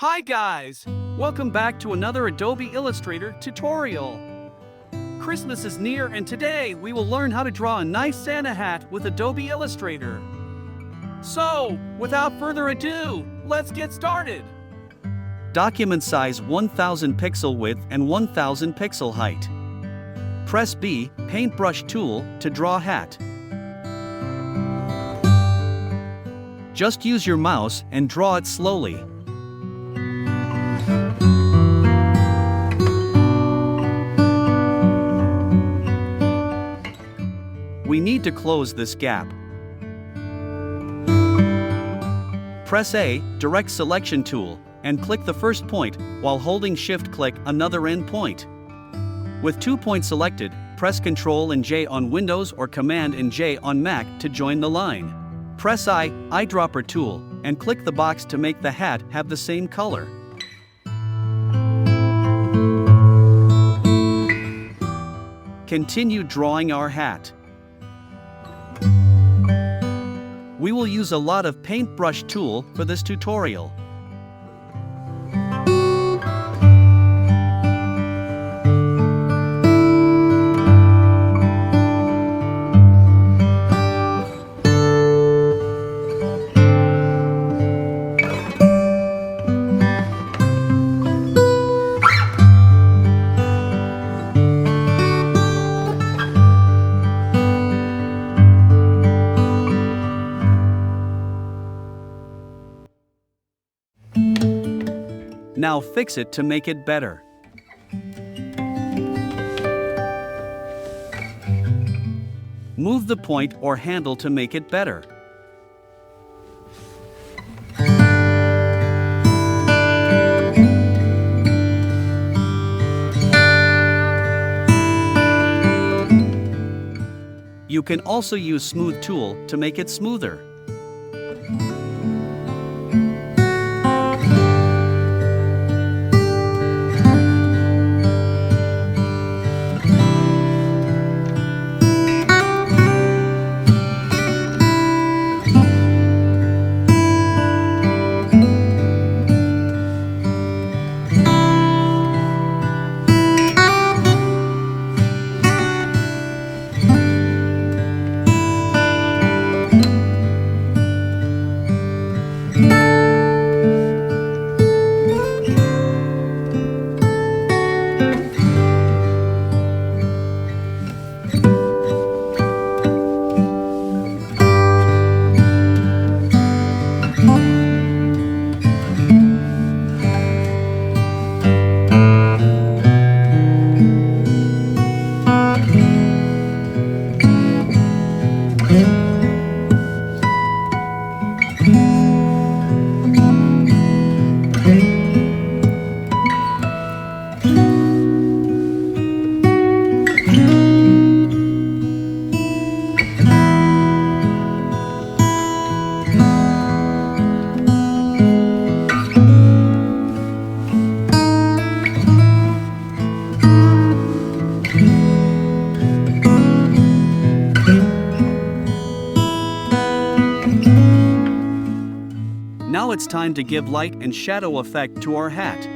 Hi guys! Welcome back to another Adobe Illustrator tutorial. Christmas is near and today we will learn how to draw a nice Santa hat with Adobe Illustrator. So, without further ado, let's get started. Document size 1000 pixel width and 1000 pixel height. Press B, Paintbrush Tool, to draw hat. Just use your mouse and draw it slowly. We need to close this gap. Press A, Direct Selection Tool, and click the first point, while holding Shift click another end point. With 2 points selected, press Ctrl and J on Windows or Command and J on Mac to join the line. Press I, Eyedropper Tool, and click the box to make the hat have the same color. Continue drawing our hat. We will use a lot of Paintbrush Tool for this tutorial. Now fix it to make it better. Move the point or handle to make it better. You can also use Smooth Tool to make it smoother. Now it's time to give light and shadow effect to our hat.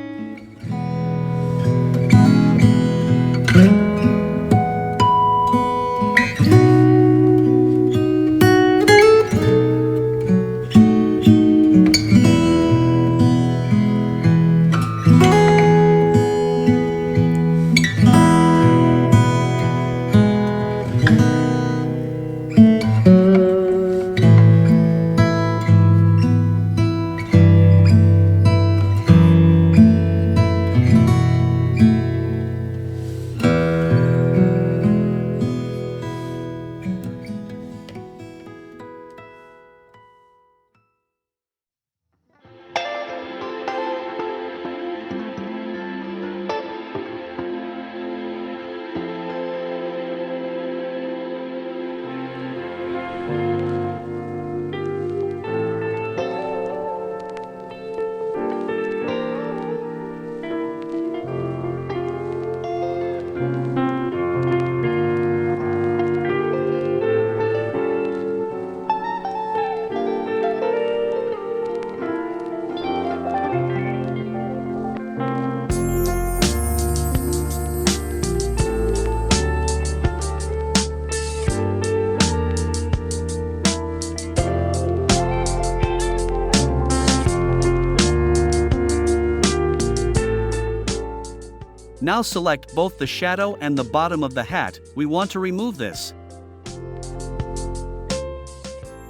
Now select both the shadow and the bottom of the hat. We want to remove this.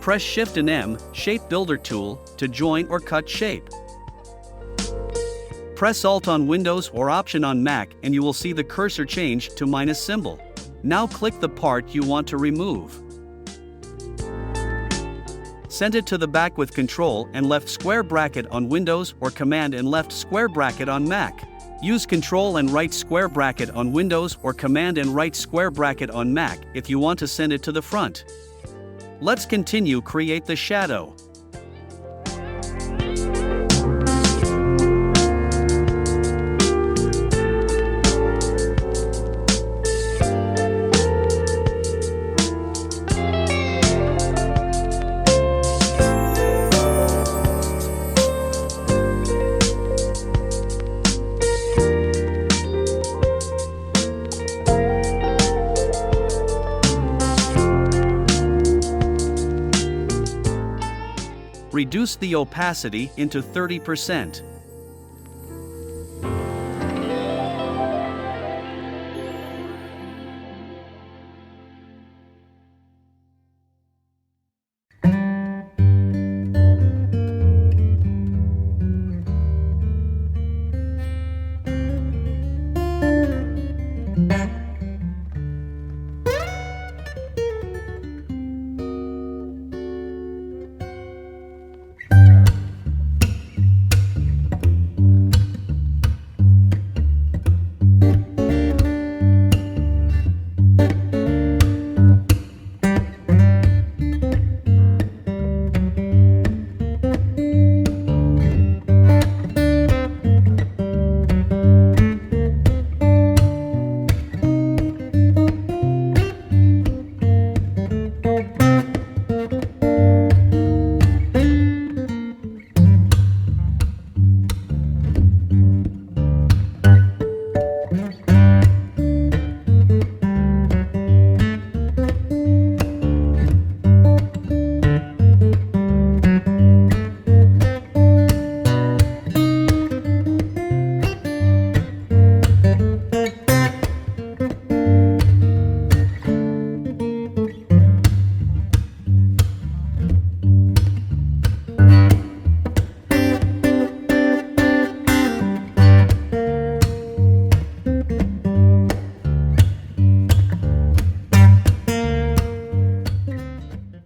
Press Shift and M, Shape Builder tool, to join or cut shape. Press Alt on Windows or Option on Mac and you will see the cursor change to minus symbol. Now click the part you want to remove. Send it to the back with Ctrl and left square bracket on Windows or Command and left square bracket on Mac. Use Ctrl and right square bracket on Windows or Command and right square bracket on Mac if you want to send it to the front. Let's continue create the shadow. Reduce the opacity into 30%.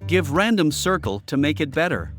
Give random circle to make it better.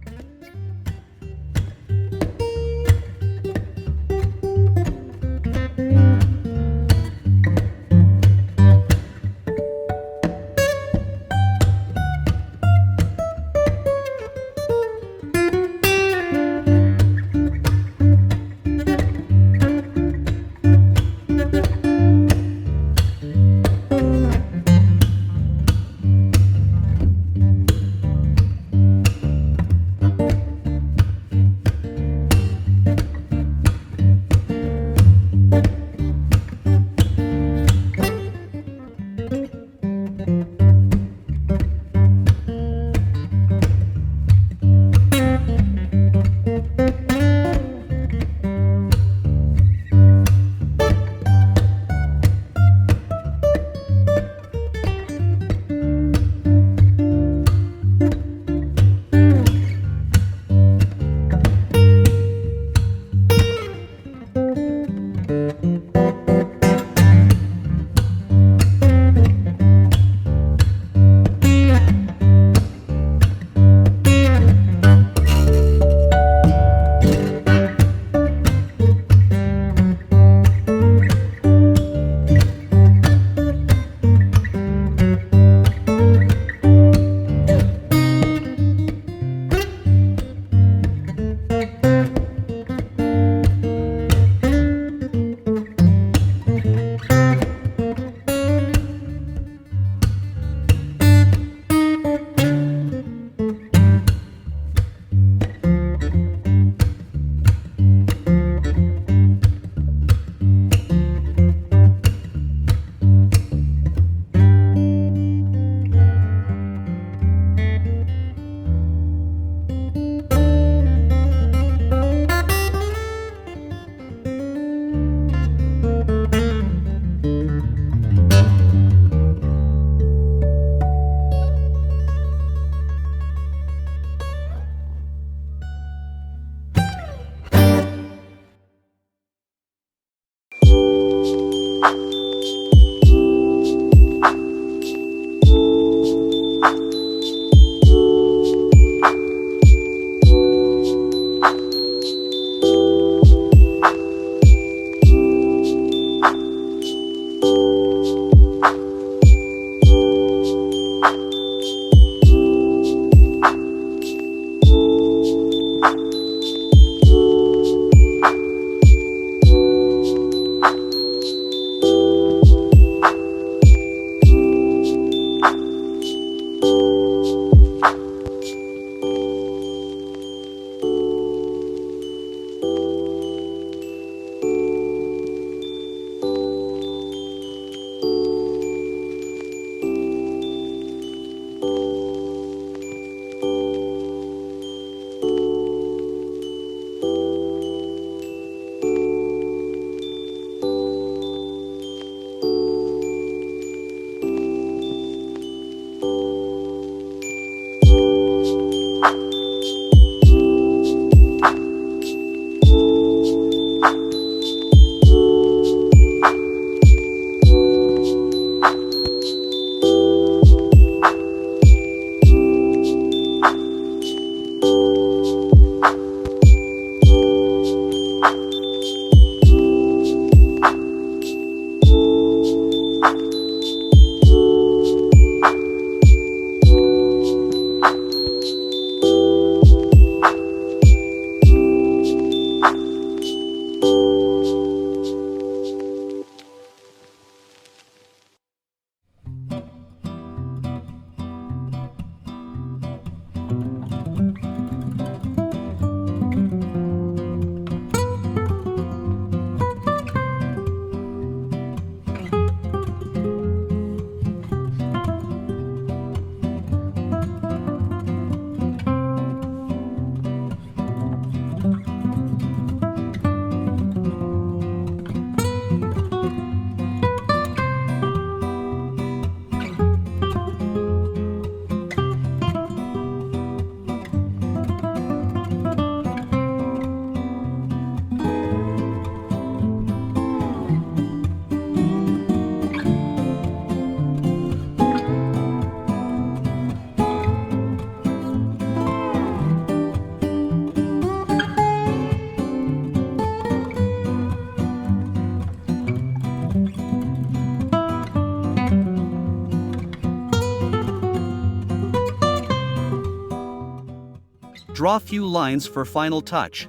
Draw few lines for final touch.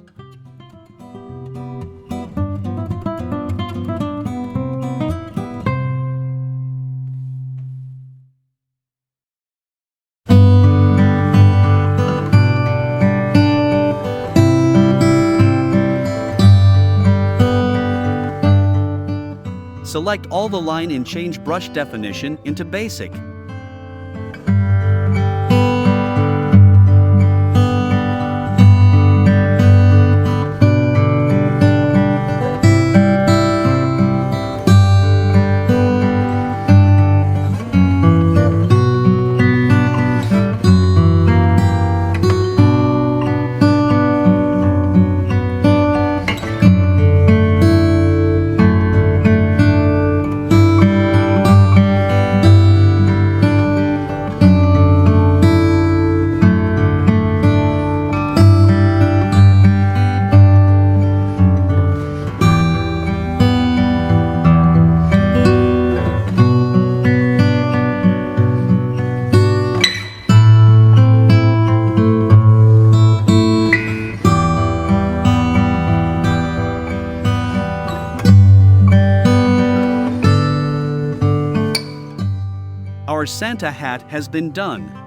Select all the line and change brush definition into basic. Our Santa hat has been done.